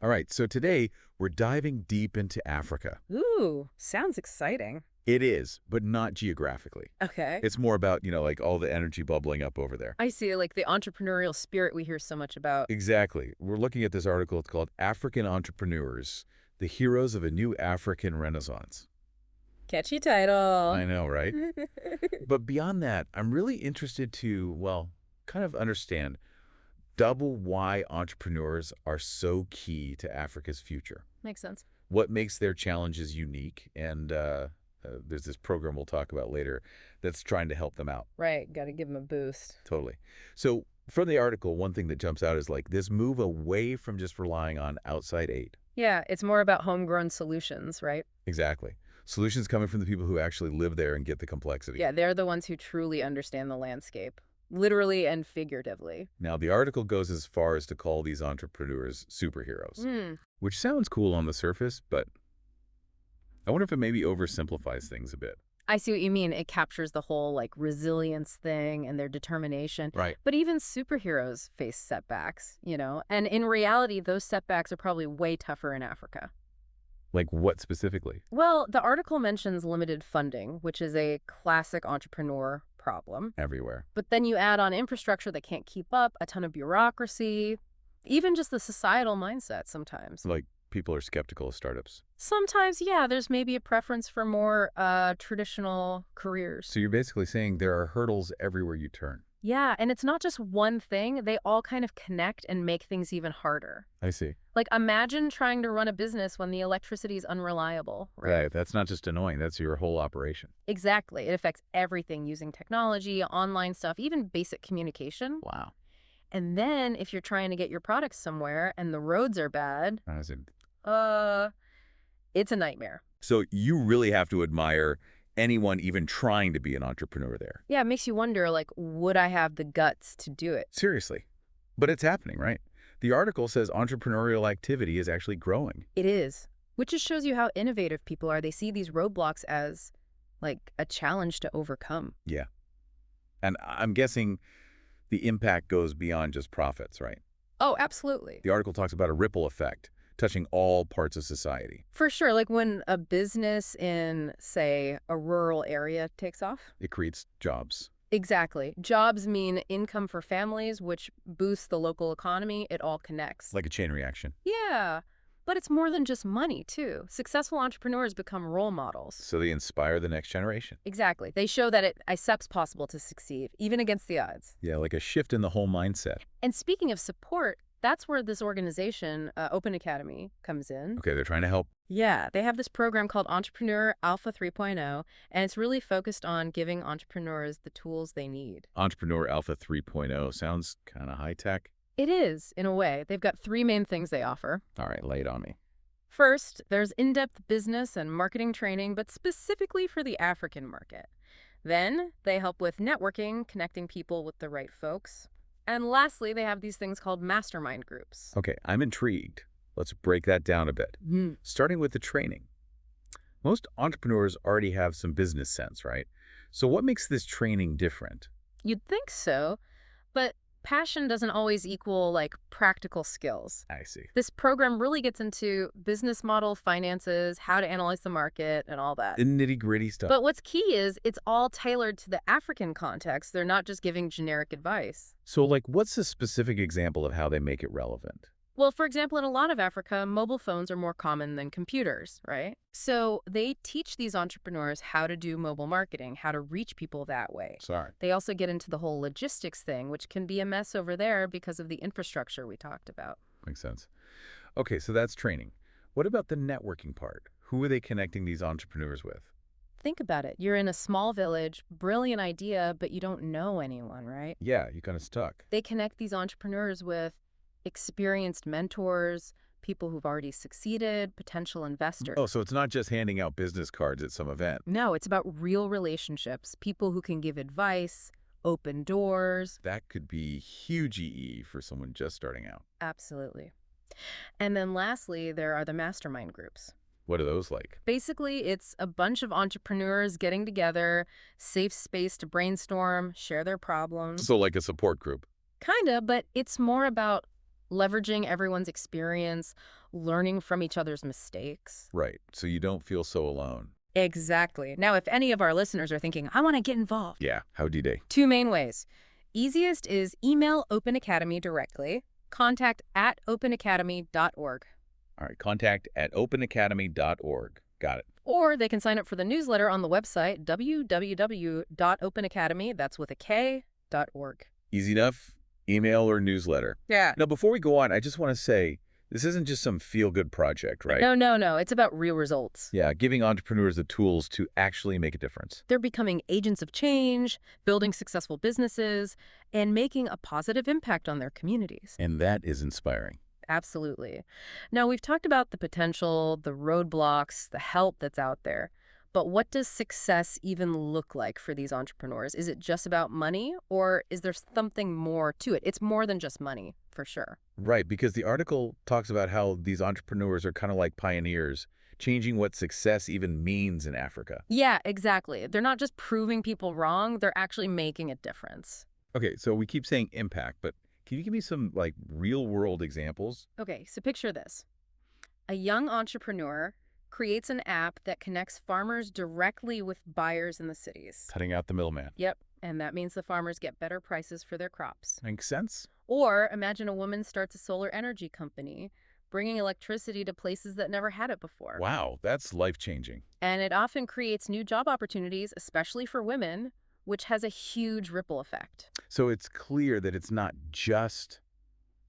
All right, so today we're diving deep into Africa. Ooh, sounds exciting. It is, but not geographically. Okay. It's more about, like all the energy bubbling up over there. I see, like the entrepreneurial spirit we hear so much about. Exactly. We're looking at this article. It's called African Entrepreneurs, the Heroes of a New African Renaissance. Catchy title. I know, right? But beyond that, I'm really interested to, well, kind of understand double why entrepreneurs are so key to Africa's future. Makes sense. What makes their challenges unique, and there's this program we'll talk about later that's trying to help them out. Right, got to give them a boost. Totally. So from the article, one thing that jumps out is like this move away from just relying on outside aid. Yeah, it's more about homegrown solutions, right? Exactly. Solutions coming from the people who actually live there and get the complexity. Yeah, they're the ones who truly understand the landscape, literally and figuratively. Now, the article goes as far as to call these entrepreneurs superheroes, which sounds cool on the surface, but I wonder if it maybe oversimplifies things a bit. I see what you mean. It captures the whole like resilience thing and their determination. Right. But even superheroes face setbacks. And in reality, those setbacks are probably way tougher in Africa. Like what specifically? Well, the article mentions limited funding, which is a classic entrepreneur problem. Everywhere. But then you add on infrastructure that can't keep up, a ton of bureaucracy, even just the societal mindset sometimes. Like people are skeptical of startups. Sometimes, yeah, there's maybe a preference for more traditional careers. So you're basically saying there are hurdles everywhere you turn. Yeah, and it's not just one thing. They all kind of connect and make things even harder. I see. Like, imagine trying to run a business when the electricity is unreliable, right? Right. That's not just annoying. That's your whole operation. Exactly. It affects everything using technology, online stuff, even basic communication. Wow. And then if you're trying to get your products somewhere and the roads are bad, As in, it's a nightmare. so you really have to admire anyone even trying to be an entrepreneur there. Yeah, it makes you wonder, like, would I have the guts to do it? Seriously. But it's happening, right? The article says entrepreneurial activity is actually growing. It is, which just shows you how innovative people are. They see these roadblocks as, like, a challenge to overcome. Yeah. And I'm guessing the impact goes beyond just profits, right? Oh, absolutely. The article talks about a ripple effect touching all parts of society. For sure. Like when a business in, say, a rural area takes off. It creates jobs. Exactly. Jobs mean income for families, which boosts the local economy. It all connects. Like a chain reaction. Yeah. But it's more than just money, too. Successful entrepreneurs become role models. So they inspire the next generation. Exactly. They show that it's possible to succeed, even against the odds. Yeah, like a shift in the whole mindset. And speaking of support, that's where this organization, Open Academy, comes in. Okay, they're trying to help. Yeah, they have this program called Entrepreneur Alpha 3.0, and it's really focused on giving entrepreneurs the tools they need. Entrepreneur Alpha 3.0 sounds kind of high tech. It is, in a way. They've got three main things they offer. All right, lay it on me. First, there's in-depth business and marketing training, but specifically for the African market. Then, they help with networking, connecting people with the right folks. And lastly, they have these things called mastermind groups. Okay, I'm intrigued. Let's break that down a bit. Starting with the training. Most entrepreneurs already have some business sense, right? So what makes this training different? You'd think so, but passion doesn't always equal, like, practical skills. I see. This program really gets into business model, finances, how to analyze the market, and all that. The nitty-gritty stuff. But what's key is it's all tailored to the African context. They're not just giving generic advice. So, like, what's a specific example of how they make it relevant? Well, for example, in a lot of Africa, mobile phones are more common than computers, right? So they teach these entrepreneurs how to do mobile marketing, how to reach people that way. Sorry. They also get into the whole logistics thing, which can be a mess over there because of the infrastructure we talked about. Makes sense. Okay, so that's training. What about the networking part? Who are they connecting these entrepreneurs with? Think about it. You're in a small village, brilliant idea, but you don't know anyone, right? Yeah, you're kind of stuck. They connect these entrepreneurs with experienced mentors, people who've already succeeded, potential investors. Oh, so it's not just handing out business cards at some event. No, it's about real relationships, people who can give advice, open doors. That could be huge EE for someone just starting out. Absolutely. And then lastly, there are the mastermind groups. What are those like? Basically, it's a bunch of entrepreneurs getting together, safe space to brainstorm, share their problems. So like a support group. Kinda, but it's more about leveraging everyone's experience, learning from each other's mistakes. Right. So you don't feel so alone. Exactly. Now, if any of our listeners are thinking, I want to get involved, Yeah. How do they? two main ways. Easiest is email Open Academy directly, contact@openacademy.org. All right. Contact at openacademy.org. Got it. Or they can sign up for the newsletter on the website, www.openacademy, that's with a K.org. Easy enough. Email or newsletter. Yeah. Now, before we go on, I just want to say this isn't just some feel-good project, right? No, no, no. It's about real results. Yeah, giving entrepreneurs the tools to actually make a difference. They're becoming agents of change, building successful businesses, and making a positive impact on their communities. And that is inspiring. Absolutely. Now, we've talked about the potential, the roadblocks, the help that's out there. But what does success even look like for these entrepreneurs? Is it just about money, or is there something more to it? It's more than just money, for sure. Right, because the article talks about how these entrepreneurs are kind of like pioneers, changing what success even means in Africa. Yeah, exactly. They're not just proving people wrong, they're actually making a difference. Okay, so we keep saying impact, but can you give me some like real-world examples? Okay, so picture this. A young entrepreneur creates an app that connects farmers directly with buyers in the cities. Cutting out the middleman. Yep, and that means the farmers get better prices for their crops. Makes sense? Or imagine a woman starts a solar energy company, bringing electricity to places that never had it before. Wow, that's life-changing. And it often creates new job opportunities, especially for women, which has a huge ripple effect. So it's clear that it's not just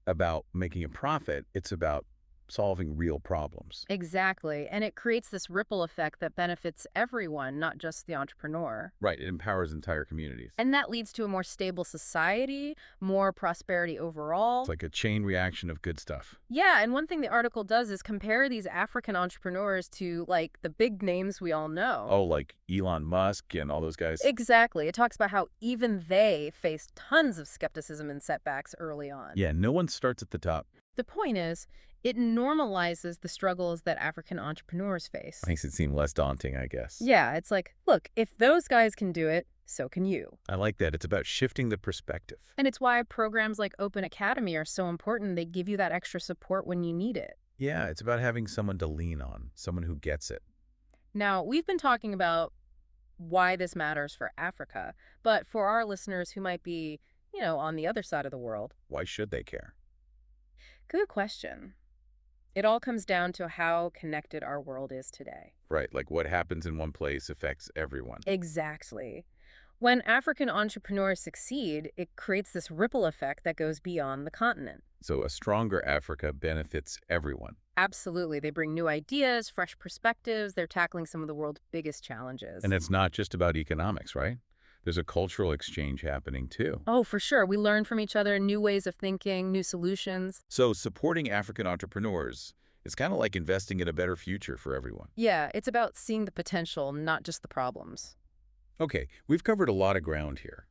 about making a profit, it's about solving real problems. Exactly. And it creates this ripple effect that benefits everyone, not just the entrepreneur. Right, it empowers entire communities. And that leads to a more stable society, more prosperity overall. It's like a chain reaction of good stuff. Yeah, and one thing the article does is compare these African entrepreneurs to, like, the big names we all know. Oh, like Elon Musk and all those guys? Exactly. It talks about how even they faced tons of skepticism and setbacks early on. Yeah, no one starts at the top. The point is, it normalizes the struggles that African entrepreneurs face. Makes it seem less daunting, I guess. Yeah, it's like, look, if those guys can do it, so can you. I like that. It's about shifting the perspective. And it's why programs like Open Academy are so important. They give you that extra support when you need it. Yeah, it's about having someone to lean on, someone who gets it. Now, we've been talking about why this matters for Africa, but for our listeners who might be, on the other side of the world, Why should they care? good question. It all comes down to how connected our world is today. Right, like what happens in one place affects everyone. Exactly. When African entrepreneurs succeed, it creates this ripple effect that goes beyond the continent. So a stronger Africa benefits everyone. Absolutely. They bring new ideas, fresh perspectives. They're tackling some of the world's biggest challenges. And it's not just about economics, right? There's a cultural exchange happening too. Oh, for sure. We learn from each other new ways of thinking, new solutions. So supporting African entrepreneurs is kind of like investing in a better future for everyone. Yeah, it's about seeing the potential, not just the problems. Okay, we've covered a lot of ground here.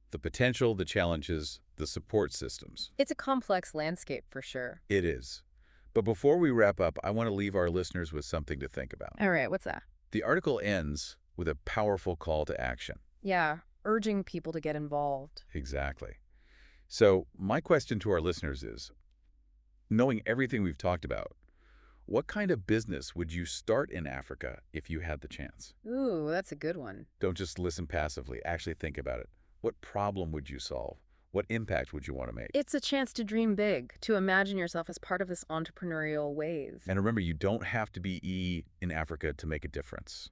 The potential, the challenges, the support systems. It's a complex landscape for sure. It is. But before we wrap up, I want to leave our listeners with something to think about. All right, what's that? The article ends with a powerful call to action. Yeah, urging people to get involved. Exactly. So my question to our listeners is, knowing everything we've talked about, what kind of business would you start in Africa if you had the chance? Ooh, that's a good one. Don't just listen passively. Actually think about it. What problem would you solve? What impact would you want to make? It's a chance to dream big, to imagine yourself as part of this entrepreneurial wave. And remember, you don't have to be in Africa to make a difference.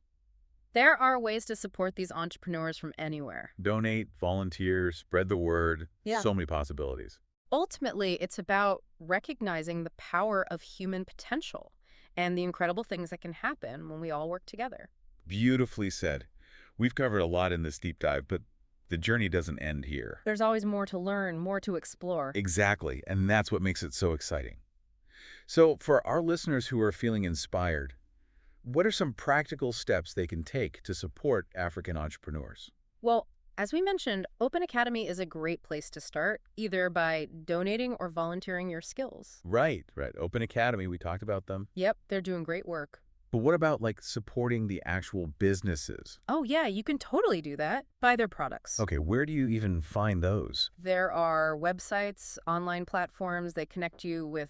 There are ways to support these entrepreneurs from anywhere. Donate, volunteer, spread the word. Yeah. So many possibilities. Ultimately, it's about recognizing the power of human potential and the incredible things that can happen when we all work together. Beautifully said. We've covered a lot in this deep dive, but the journey doesn't end here. There's always more to learn, more to explore. Exactly, and that's what makes it so exciting. So for our listeners who are feeling inspired, what are some practical steps they can take to support African entrepreneurs? Well, as we mentioned, Open Academy is a great place to start, either by donating or volunteering your skills. Right. Open Academy, we talked about them. Yep, they're doing great work. But what about like supporting the actual businesses? Oh, yeah, you can totally do that. Buy their products. Okay, where do you even find those? There are websites, online platforms. They connect you with,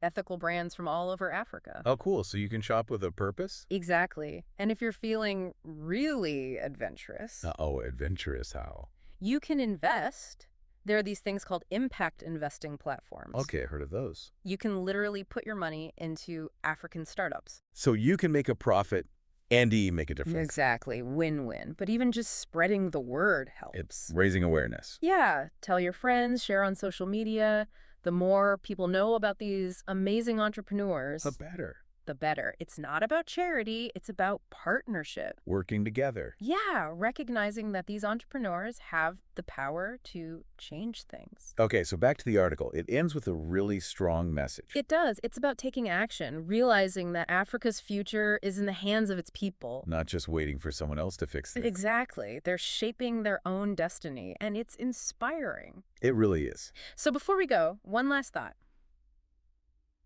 ethical brands from all over Africa. Oh, cool. So you can shop with a purpose? Exactly. And if you're feeling really adventurous, Oh, adventurous how? you can invest. There are these things called impact investing platforms. Okay, heard of those. You can literally put your money into African startups. So you can make a profit and make a difference. Exactly. Win-win. But even just spreading the word It's helps. raising awareness. Yeah. Tell your friends, share on social media. The more people know about these amazing entrepreneurs, The better. the better. It's not about charity. It's about partnership. Working together. Yeah, recognizing that these entrepreneurs have the power to change things. Okay, so back to the article. It ends with a really strong message. It does. It's about taking action, realizing that Africa's future is in the hands of its people. Not just waiting for someone else to fix things. Exactly. They're shaping their own destiny, and it's inspiring. It really is. So before we go, one last thought.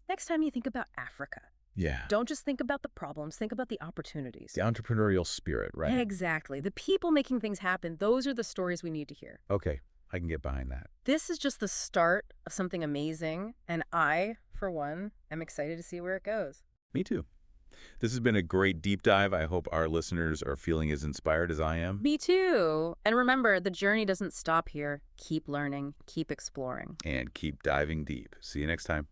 Next time you think about Africa, Yeah. don't just think about the problems, think about the opportunities. The entrepreneurial spirit, right? Exactly. The people making things happen, those are the stories we need to hear. Okay, I can get behind that. This is just the start of something amazing, and I, for one, am excited to see where it goes. Me too. This has been a great deep dive. I hope our listeners are feeling as inspired as I am. Me too. And remember, the journey doesn't stop here. Keep learning, keep exploring. And keep diving deep. See you next time.